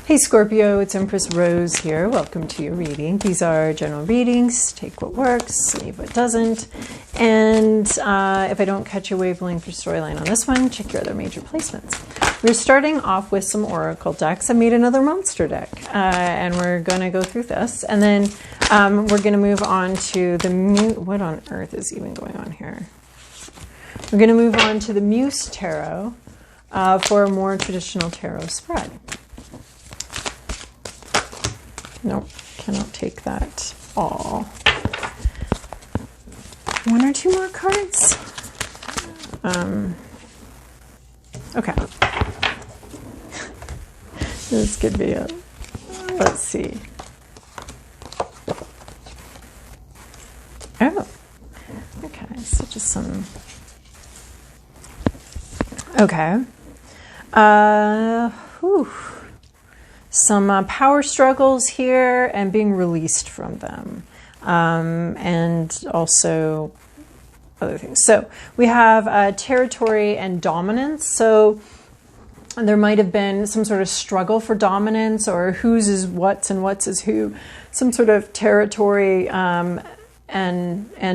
Hey Scorpio, it's Empress Rose here. Welcome to your reading. These are general readings. Take what works, leave what doesn't. And if I don't catch your wavelength or storyline on this one, check your other major placements. We're starting off with some oracle decks. I made another monster deck, and we're going to go through this. And then we're going to move on to the what on earth is even going on here? We're going to move on to the Muse tarot for a more traditional tarot spread. Nope, cannot take that all. One or two more cards? Okay. This could be it. Let's see. Oh, okay, so just some. Okay. Whew. Some power struggles here and being released from them, and also other things. So we have territory and dominance. So there might have been some sort of struggle for dominance, or whose is what's and what's is who, some sort of territory and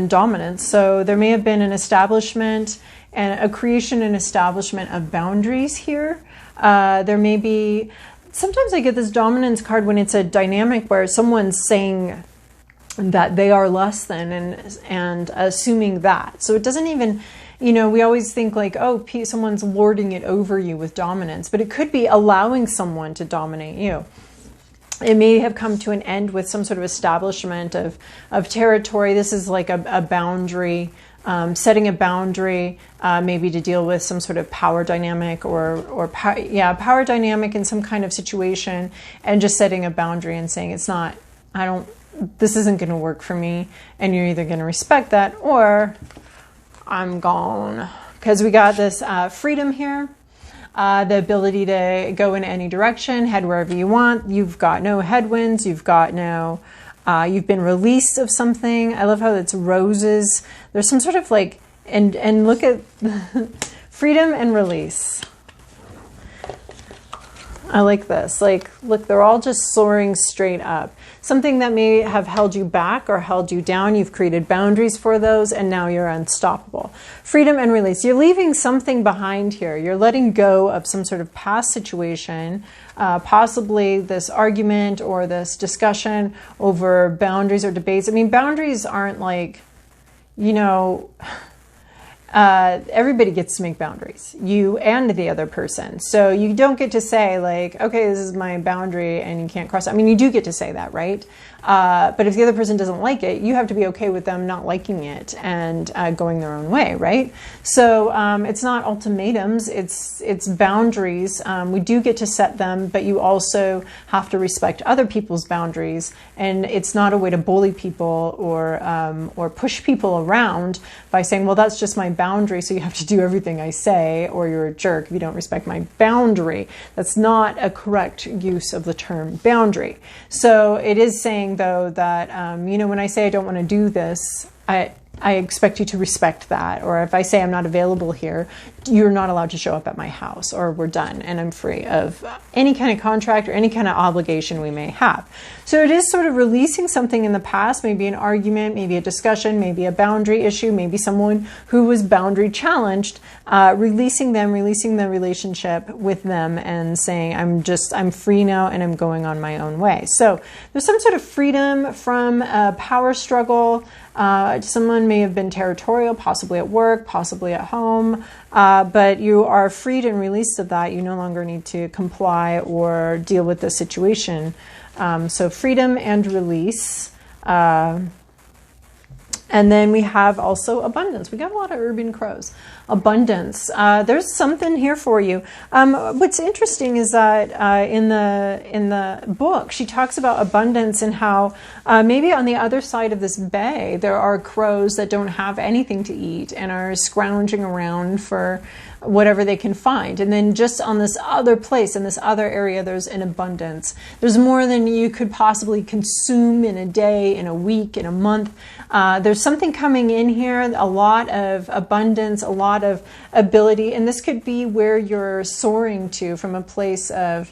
dominance. So there may have been an establishment and a creation and establishment of boundaries here. There may be. Sometimes I get this dominance card when it's a dynamic where someone's saying that they are less than and assuming that. So it doesn't even, you know, we always think like, oh, someone's lording it over you with dominance, but it could be allowing someone to dominate you. It may have come to an end with some sort of establishment of territory. This is like a boundary. Setting a boundary, maybe to deal with some sort of power dynamic or power dynamic in some kind of situation, and just setting a boundary and saying this isn't going to work for me, and you're either going to respect that or I'm gone. Because we got this freedom here, the ability to go in any direction, head wherever you want. You've got no headwinds. You've got no. You've been released of something. I love how it's roses. There's some sort of like, and look at freedom and release. I like this. Like, look, they're all just soaring straight up. Something that may have held you back or held you down. You've created boundaries for those, and now you're unstoppable. Freedom and release. You're leaving something behind here. You're letting go of some sort of past situation, possibly this argument or this discussion over boundaries or debates. I mean, boundaries aren't like, you know, everybody gets to make boundaries, you and the other person. So you don't get to say like, okay, this is my boundary and you can't cross it. I mean, you do get to say that, right? But if the other person doesn't like it, you have to be okay with them not liking it and going their own way, right? So it's not ultimatums, it's boundaries. We do get to set them, but you also have to respect other people's boundaries. And it's not a way to bully people or push people around by saying, well, that's just my boundary, so you have to do everything I say, or you're a jerk if you don't respect my boundary. That's not a correct use of the term boundary. So it is saying, though, that, you know, when I say I don't want to do this, I expect you to respect that. Or if I say I'm not available here, you're not allowed to show up at my house, or we're done and I'm free of any kind of contract or any kind of obligation we may have. So it is sort of releasing something in the past, maybe an argument, maybe a discussion, maybe a boundary issue, maybe someone who was boundary challenged, releasing them, releasing the relationship with them and saying, I'm free now and I'm going on my own way. So there's some sort of freedom from a power struggle. Someone may have been territorial, possibly at work, possibly at home, but you are freed and released of that. You no longer need to comply or deal with the situation. So freedom and release. And then we have also abundance. We got a lot of urban crows. Abundance. There's something here for you. What's interesting is that in the book, she talks about abundance and how maybe on the other side of this bay, there are crows that don't have anything to eat and are scrounging around for whatever they can find. And then just on this other place, in this other area, there's an abundance. There's more than you could possibly consume in a day, in a week, in a month. There's something coming in here, a lot of abundance, a lot of ability. And this could be where you're soaring to from a place of,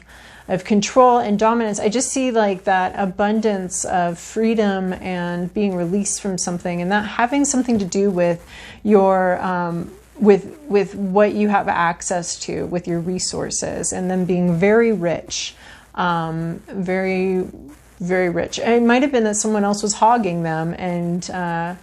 of control and dominance. I just see like that abundance of freedom and being released from something, and that having something to do with your with what you have access to, with your resources, and then being very rich, very, very rich. And it might have been that someone else was hogging them, and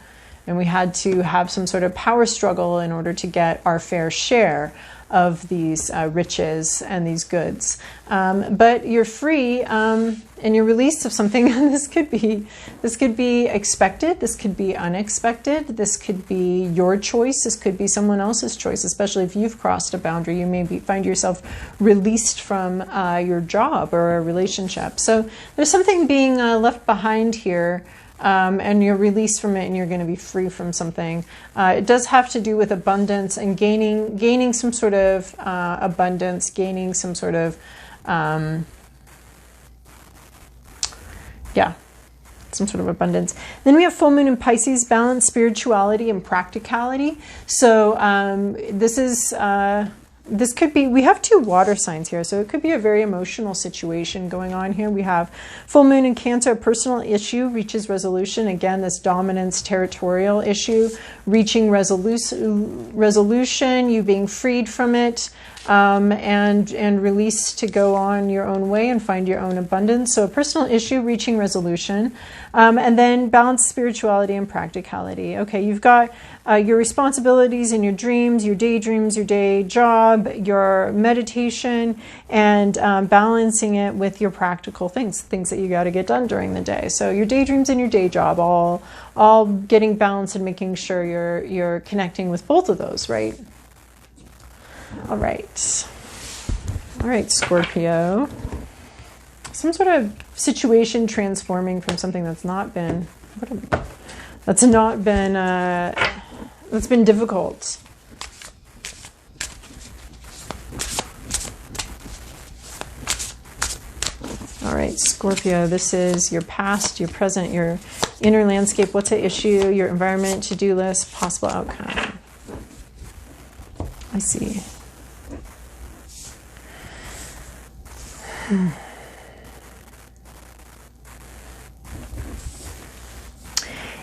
we had to have some sort of power struggle in order to get our fair share of these riches and these goods. But you're free, and you're released of something. This could be expected. This could be unexpected. This could be your choice. This could be someone else's choice, especially if you've crossed a boundary. You may find yourself released from your job or a relationship. So there's something being left behind here. And you're released from it, and you're going to be free from something. It does have to do with abundance and gaining some sort of abundance, gaining some sort of some sort of abundance. Then we have full moon in Pisces, balance, spirituality, and practicality. So this could be, we have 2 water signs here, so it could be a very emotional situation going on here. We have full moon in Cancer, a personal issue reaches resolution. Again, this dominance, territorial issue, reaching resolution, you being freed from it, and released to go on your own way and find your own abundance. So a personal issue reaching resolution. And then balance, spirituality, and practicality. Okay, you've got your responsibilities and your dreams, your daydreams, your day job, your meditation, and balancing it with your practical things that you got to get done during the day. So your daydreams and your day job, all getting balanced and making sure you're connecting with both of those, right? All right, Scorpio. Some sort of situation transforming from something that's been difficult. All right, Scorpio, this is your past, your present, your inner landscape. What's at issue? Your environment, to-do list, possible outcome. I see.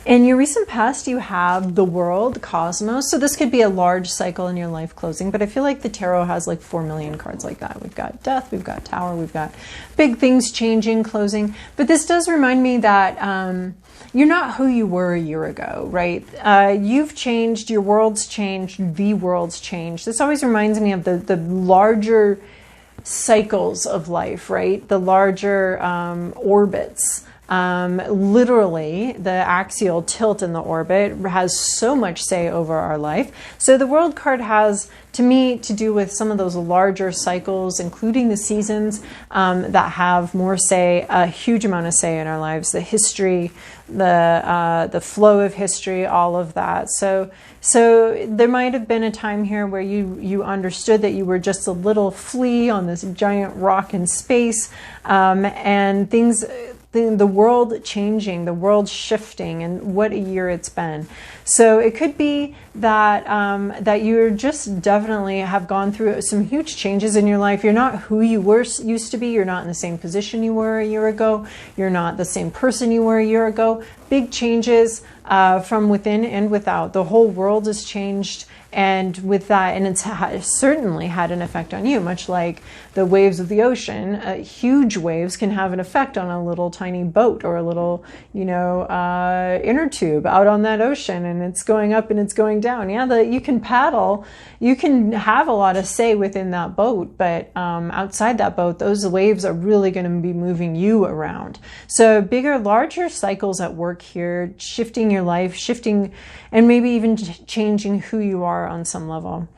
In your recent past, you have the world, the cosmos. So this could be a large cycle in your life closing, but I feel like the tarot has like 4 million cards like that. We've got death, we've got tower, we've got big things changing, closing. But this does remind me that you're not who you were a year ago, right? You've changed, your world's changed, the world's changed. This always reminds me of the larger cycles of life, right? The larger orbits. Literally, the axial tilt in the orbit has so much say over our life. So the world card has, to me, to do with some of those larger cycles, including the seasons that have more say, a huge amount of say in our lives, the history, the flow of history, all of that. So there might have been a time here where you understood that you were just a little flea on this giant rock in space, and the world changing, the world shifting, and what a year it's been. So it could be that that you're just definitely have gone through some huge changes in your life. You're not who you used to be. You're not in the same position you were a year ago. You're not the same person you were a year ago. Big changes from within and without. The whole world has changed. And with that, and it's certainly had an effect on you, much like the waves of the ocean. Huge waves can have an effect on a little tiny boat or a little, inner tube out on that ocean, and it's going up and it's going down. Yeah, you can paddle, you can have a lot of say within that boat, but outside that boat, those waves are really going to be moving you around. So bigger, larger cycles at work here, shifting your life, shifting, and maybe even changing who you are on some level.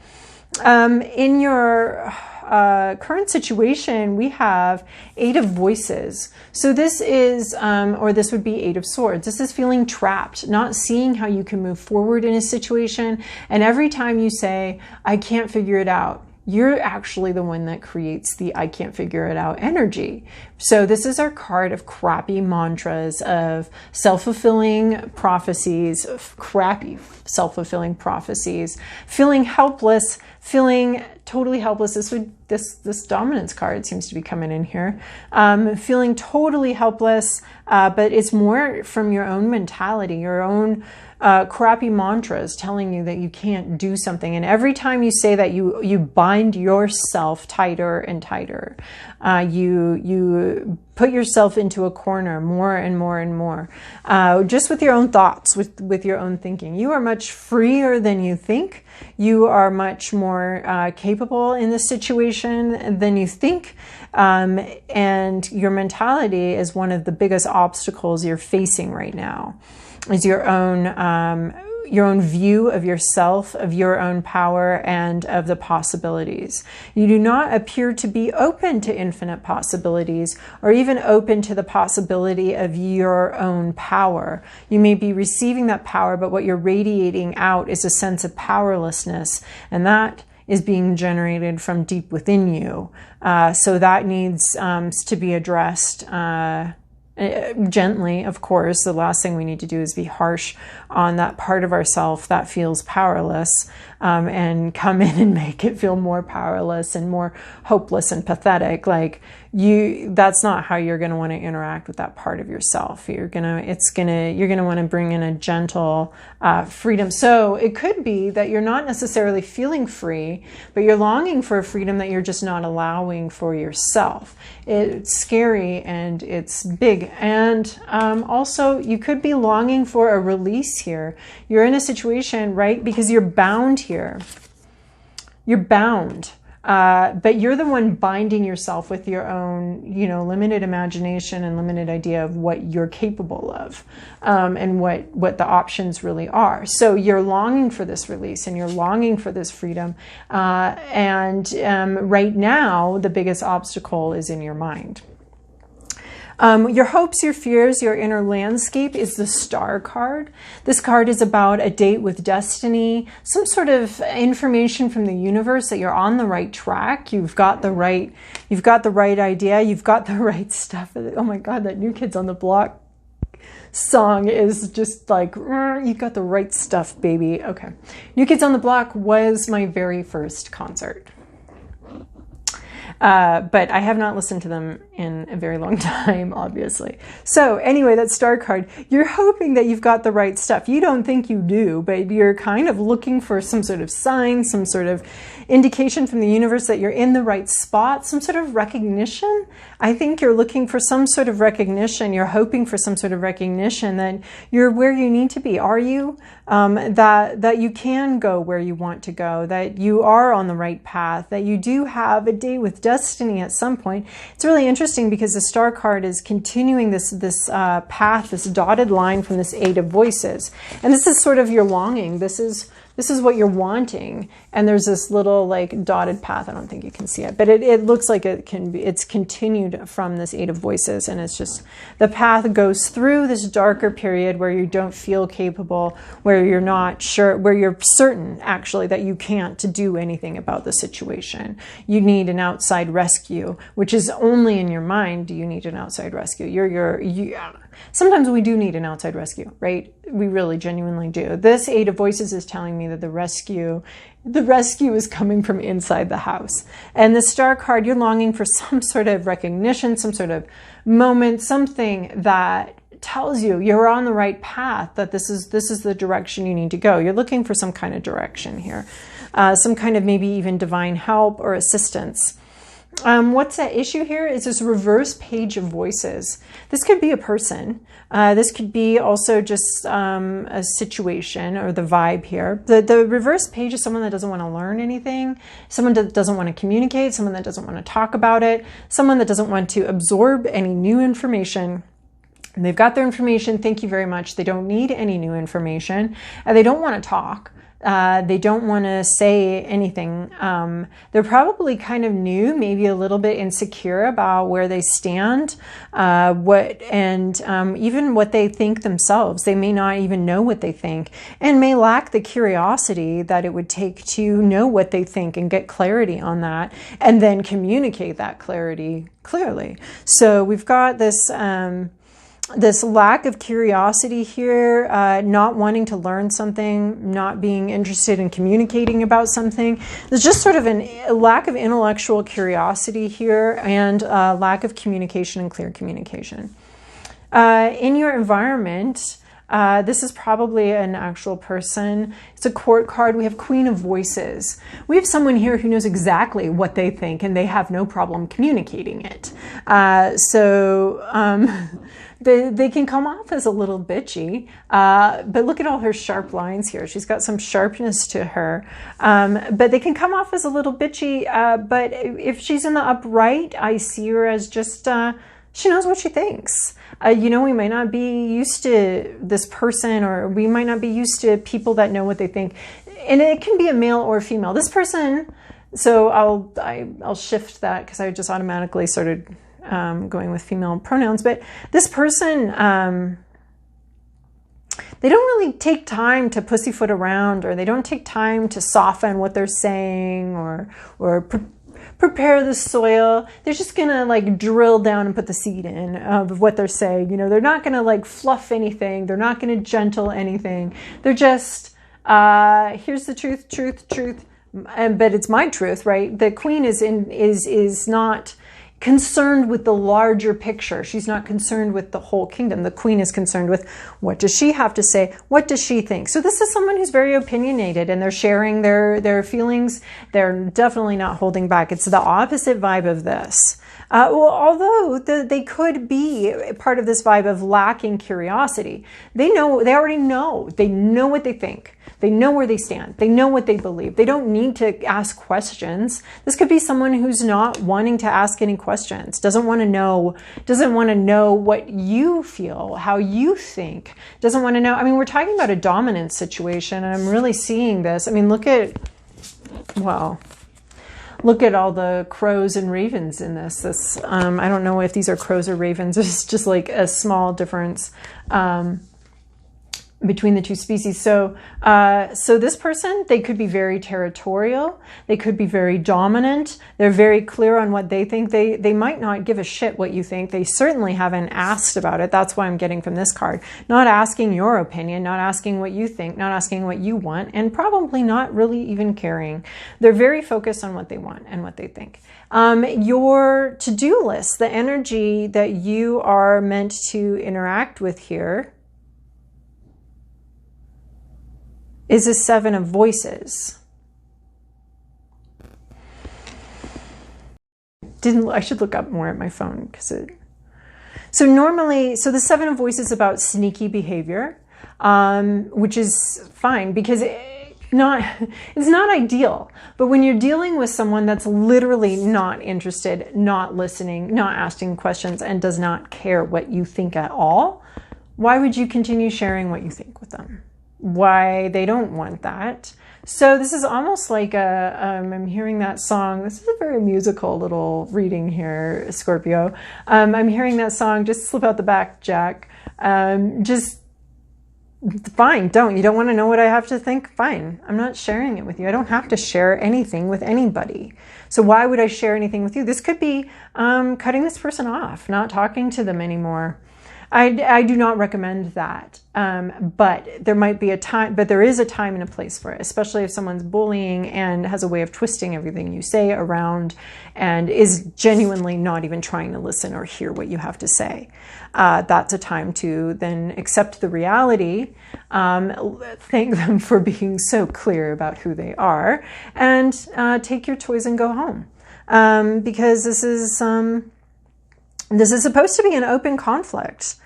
In your current situation, we have 8 of voices. So this is, or this would be 8 of swords. This is feeling trapped, not seeing how you can move forward in a situation. And every time you say, I can't figure it out, you're actually the one that creates the I can't figure it out energy. So this is our card of crappy mantras, of self-fulfilling prophecies, crappy self-fulfilling prophecies, feeling helpless, feeling totally helpless. This dominance card seems to be coming in here. Feeling totally helpless, but it's more from your own mentality, your own crappy mantras telling you that you can't do something. And every time you say that, you bind yourself tighter and tighter. You put yourself into a corner more and more and more, just with your own thoughts, with your own thinking. You are much freer than you think. You are much more capable in this situation than you think. And your mentality is one of the biggest obstacles you're facing right now, is your own view of yourself, of your own power, and of the possibilities. You do not appear to be open to infinite possibilities, or even open to the possibility of your own power. You may be receiving that power, but what you're radiating out is a sense of powerlessness, and that is being generated from deep within you. So that needs to be addressed gently, of course. The last thing we need to do is be harsh on that part of ourself that feels powerless, and come in and make it feel more powerless and more hopeless and pathetic. Like, that's not how you're going to want to interact with that part of yourself. You're going to want to bring in a gentle freedom. So it could be that you're not necessarily feeling free, but you're longing for a freedom that you're just not allowing for yourself. It's scary and it's big. And also, you could be longing for a release here. You're in a situation, right? Because you're bound here. You're bound. But you're the one binding yourself with your own, limited imagination and limited idea of what you're capable of, and what the options really are. So you're longing for this release and you're longing for this freedom. And right now, the biggest obstacle is in your mind. Your hopes, your fears, your inner landscape is the Star card. This card is about a date with destiny, some sort of information from the universe that you're on the right track. You've got the right idea. You've got the right stuff. Oh my God, that New Kids on the Block song is just like, you got the right stuff, baby. Okay. New Kids on the Block was my very first concert. But I have not listened to them in a very long time, obviously. So anyway, that Star card, you're hoping that you've got the right stuff. You don't think you do, but you're kind of looking for some sort of sign, some sort of indication from the universe that you're in the right spot, some sort of recognition. I think you're looking for some sort of recognition. You're hoping for some sort of recognition that you're where you need to be. Are you? That you can go where you want to go, that you are on the right path, that you do have a date with destiny at some point. It's really interesting because the Star card is continuing this path, this dotted line from this Eight of Voices. And this is sort of your longing. This is what you're wanting. And there's this little like dotted path. I don't think you can see it, but it looks like it's continued from this Eight of Voices. And it's just, the path goes through this darker period where you don't feel capable, where you're not sure, where you're certain actually that you can't do anything about the situation. You need an outside rescue, which is only in your mind. Do you need an outside rescue? Sometimes we do need an outside rescue, right? We really genuinely do. This Eight of Voices is telling me that the rescue is coming from inside the house. And the Star card, you're longing for some sort of recognition, some sort of moment, something that tells you you're on the right path, that this is the direction you need to go. You're looking for some kind of direction here, some kind of maybe even divine help or assistance. What's at issue here is this reverse page of voices. This could be a person. This could be also just a situation or the vibe here. The reverse page is someone that doesn't want to learn anything, someone that doesn't want to communicate, someone that doesn't want to talk about it, someone that doesn't want to absorb any new information. They've got their information. Thank you very much. They don't need any new information. They don't want to talk. They don't want to say anything. They're probably kind of new, maybe a little bit insecure about where they stand, even what they think themselves. They may not even know what they think, and may lack the curiosity that it would take to know what they think and get clarity on that, and then communicate that clarity clearly. So we've got this this lack of curiosity here, not wanting to learn something, not being interested in communicating about something. There's just sort of a lack of intellectual curiosity here, and lack of communication and clear communication. In your environment, this is probably an actual person. It's a court card. We have Queen of Voices. We have someone here who knows exactly what they think, and they have no problem communicating it. They can come off as a little bitchy, but look at all her sharp lines here. She's got some sharpness to her, but they can come off as a little bitchy, but if she's in the upright, I see her as just, she knows what she thinks. You know, we might not be used to this person, or we might not be used to people that know what they think. And it can be a male or a female. This person, so I'll shift that because I just automatically started going with female pronouns. But this person, they don't really take time to pussyfoot around, or they don't take time to soften what they're saying, or prepare the soil. They're just gonna like drill down and put the seed in of what they're saying. You know, they're not gonna like fluff anything. They're not gonna gentle anything. They're just, here's the truth, but it's my truth, right? The queen is not concerned with the larger picture. She's not concerned with the whole kingdom. The queen is concerned with, what does she have to say? What does she think? So this is someone who's very opinionated, and they're sharing their feelings. They're definitely not holding back. It's the opposite vibe of this. Although they could be part of this vibe of lacking curiosity. They already know. They know what they think. They know where they stand. They know what they believe. They don't need to ask questions. This could be someone who's not wanting to ask any questions, doesn't want to know what you feel, how you think, doesn't want to know. I mean, we're talking about a dominant situation, and I'm really seeing this. I mean, look at all the crows and ravens in this. I don't know if these are crows or ravens. It's just like a small difference between the two species. So this person, they could be very territorial. They could be very dominant. They're very clear on what they think. They might not give a shit what you think. They certainly haven't asked about it. That's what I'm getting from this card. Not asking your opinion, not asking what you think, not asking what you want, and probably not really even caring. They're very focused on what they want and what they think. Your to-do list, the energy that you are meant to interact with here, is a 7 of Voices. I should look up more at my phone because so the 7 of Voices is about sneaky behavior, which is fine because it's not ideal. But when you're dealing with someone that's literally not interested, not listening, not asking questions, and does not care what you think at all, why would you continue sharing what you think with them? Why they don't want that. So this is almost like I'm hearing that song. This is a very musical little reading here, Scorpio. I'm hearing that song, just slip out the back, Jack. Just fine, you don't want to know what I have to think? Fine, I'm not sharing it with you. I don't have to share anything with anybody. So why would I share anything with you? This could be cutting this person off, not talking to them anymore. I do not recommend that, but there might be a time, but there is a time and a place for it, especially if someone's bullying and has a way of twisting everything you say around and is genuinely not even trying to listen or hear what you have to say. That's a time to then accept the reality, thank them for being so clear about who they are, and take your toys and go home, because this is supposed to be an open conflict,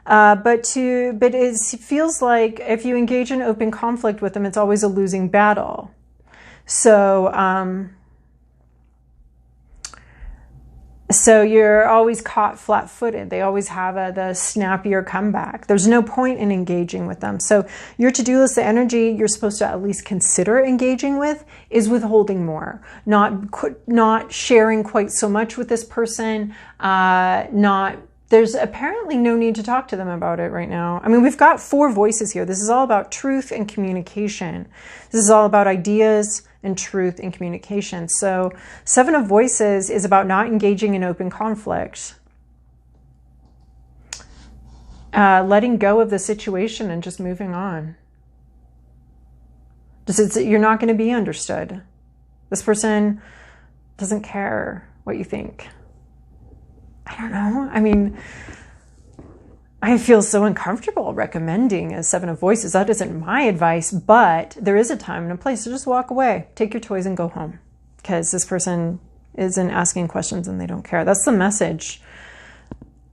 but it feels like if you engage in open conflict with them, it's always a losing battle. So you're always caught flat-footed. They always have the snappier comeback. There's no point in engaging with them. So your to-do list, the energy you're supposed to at least consider engaging with, is withholding more, not sharing quite so much with this person. There's apparently no need to talk to them about it right now. I mean, we've got 4 voices here. This is all about truth and communication. This is all about ideas and truth and communication. So 7 of Voices is about not engaging in open conflict. letting go of the situation and just moving on. You're not going to be understood. This person doesn't care what you think. I don't know. I mean, I feel so uncomfortable recommending a 7 of Voices. That isn't my advice, but there is a time and a place to just walk away, take your toys and go home, because this person isn't asking questions and they don't care. That's the message.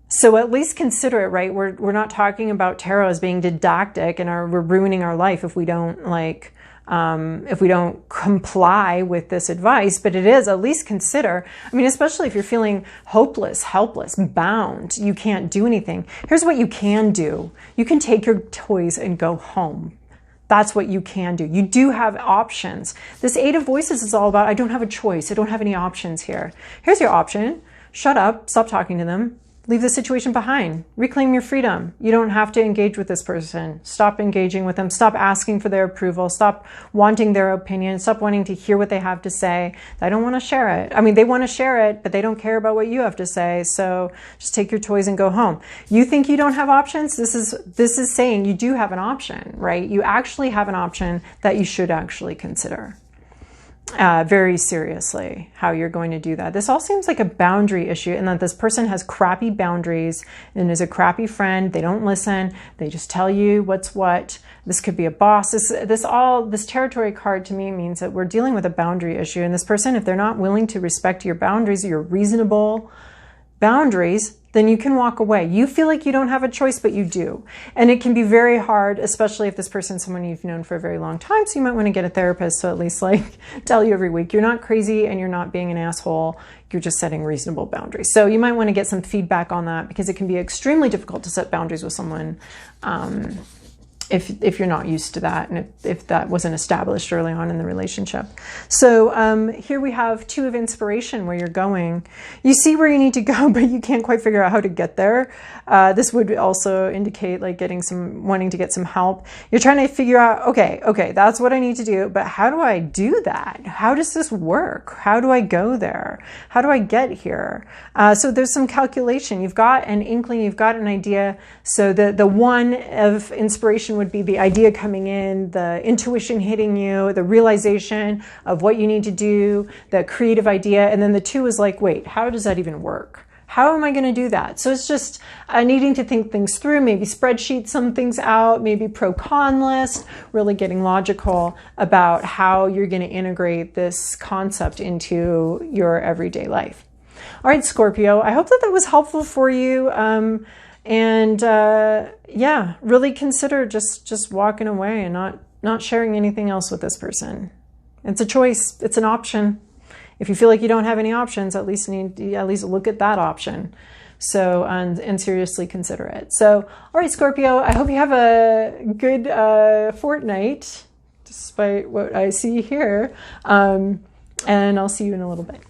So at least consider it, right? We're not talking about tarot as being didactic and we're ruining our life if we don't comply with this advice, but it is at least consider. I mean, especially if you're feeling hopeless, helpless, bound, you can't do anything. Here's what you can do. You can take your toys and go home. That's what you can do. You do have options. This 8 of Voices is all about, I don't have a choice. I don't have any options here. Here's your option. Shut up. Stop talking to them. Leave the situation behind. Reclaim your freedom. You don't have to engage with this person. Stop engaging with them. Stop asking for their approval. Stop wanting their opinion. Stop wanting to hear what they have to say. I don't want to share it. I mean, they want to share it, but they don't care about what you have to say. So just take your toys and go home. You think you don't have options? This is saying you do have an option, right? You actually have an option that you should actually consider. Very seriously how you're going to do that. This all seems like a boundary issue, and that this person has crappy boundaries and is a crappy friend. They don't listen. They just tell you what's what. This could be a boss. This territory card to me means that we're dealing with a boundary issue, and this person, if they're not willing to respect your boundaries, your reasonable boundaries, then you can walk away. You feel like you don't have a choice, but you do. And it can be very hard, especially if this person is someone you've known for a very long time. So you might want to get a therapist to at least tell you every week, you're not crazy and you're not being an asshole. You're just setting reasonable boundaries. So you might want to get some feedback on that, because it can be extremely difficult to set boundaries with someone if you're not used to that, and if that wasn't established early on in the relationship. So here we have 2 of Inspiration, where you're going. You see where you need to go, but you can't quite figure out how to get there. This would also indicate wanting to get some help. You're trying to figure out, okay, that's what I need to do, but how do I do that? How does this work? How do I go there? How do I get here? So there's some calculation. You've got an inkling, you've got an idea. So the 1 of Inspiration would be the idea coming in, the intuition hitting you, the realization of what you need to do, the creative idea. And then the 2 is like, wait, how does that even work? How am I going to do that? So it's just needing to think things through, maybe spreadsheet some things out, maybe pro-con list, really getting logical about how you're going to integrate this concept into your everyday life. All right, Scorpio, I hope that was helpful for you. Yeah, really consider just walking away and not sharing anything else with this person. It's a choice. It's an option. If you feel like you don't have any options, at least look at that option. So, and seriously consider it. So, all right, Scorpio, I hope you have a good fortnight, despite what I see here. And I'll see you in a little bit.